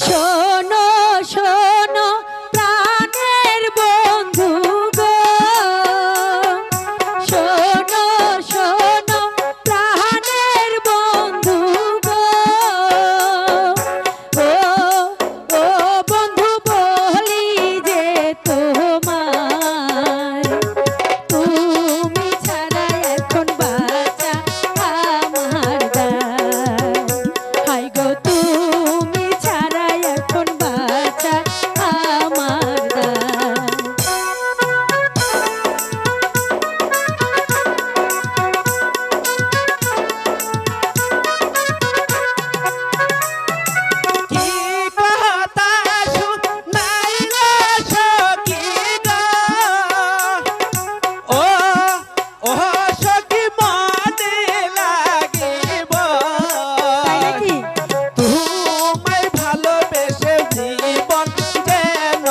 শোনো শোনো প্রাণের বন্ধু গো, শোনো শোনো প্রাণের বন্ধু গো, ও ও বন্ধু বলি যে তোমায়, তুমি ছাড়া এখন বাঁচা আমার দায়। হাই গো তুমি ছাড়া এখন বাঁচা আমার দায়। কি কথা শুনাইলা সখী গো, ও ও সখী মনে লাগিব, তাই নাকি? তোমায় ভালোবেসে জীবন যেন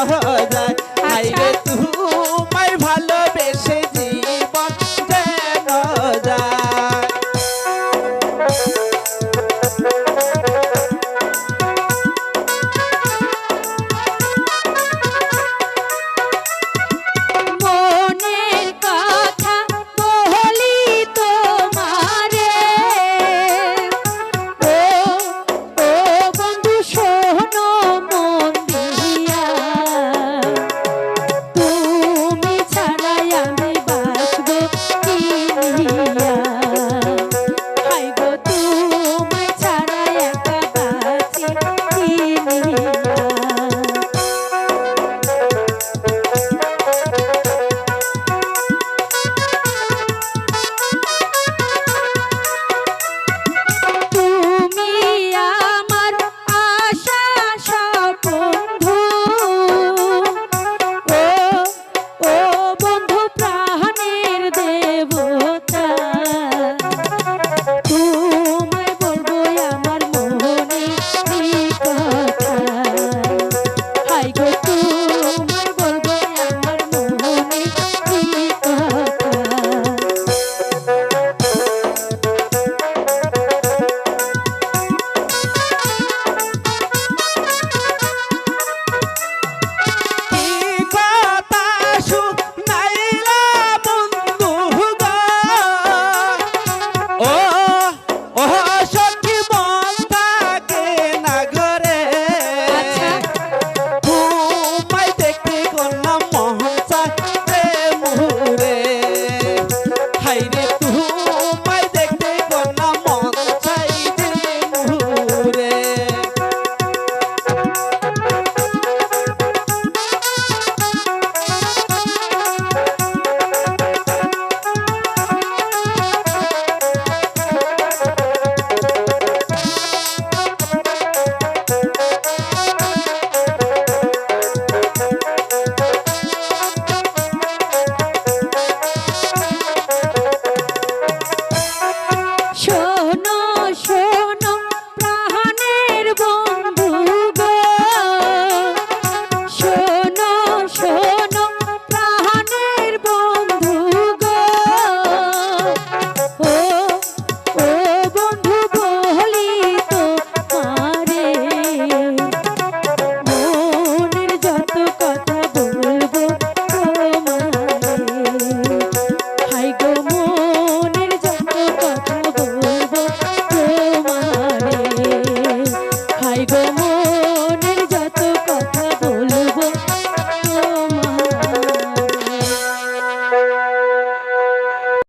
যায়। হাই রে তোমায় ভালোবেসে জীবন যেন যায়। মনের কথা বলি তোমারে, ও ও বন্ধু শোনো মন দিয়া, তুমি ছাড়াই আমি বাঁচব কি নিয়া। হাই গো তোমায় ছাড়াই একা বাঁচি কি নিয়া। তুমি আমার আশা স্বপ্ন বন্ধু, ও ও বন্ধু প্রাণের দেবতা, তোমায় বলবো আমার মনে কথা। হাই গো তোমায় বলবো আমার মনে কথা। কি কথা শুনাইলা বন্ধু গো, ও ও সখী মন থাকে না ঘরে, তোমায় দেখতে করলাম মন চাইতে মুরে। হাই রে তোমায় দেখতে করলাম মন চাইতে মুরে। শোনো শোনো প্রাণের বন্ধু গো, শোনো শোনো প্রাণের বন্ধু গো, ও ও বন্ধু বলি তোমারে, মনের যত কথা বলবো তোমারে। হাই গো মনের যত কথা বলবো তোমারে, হাই গো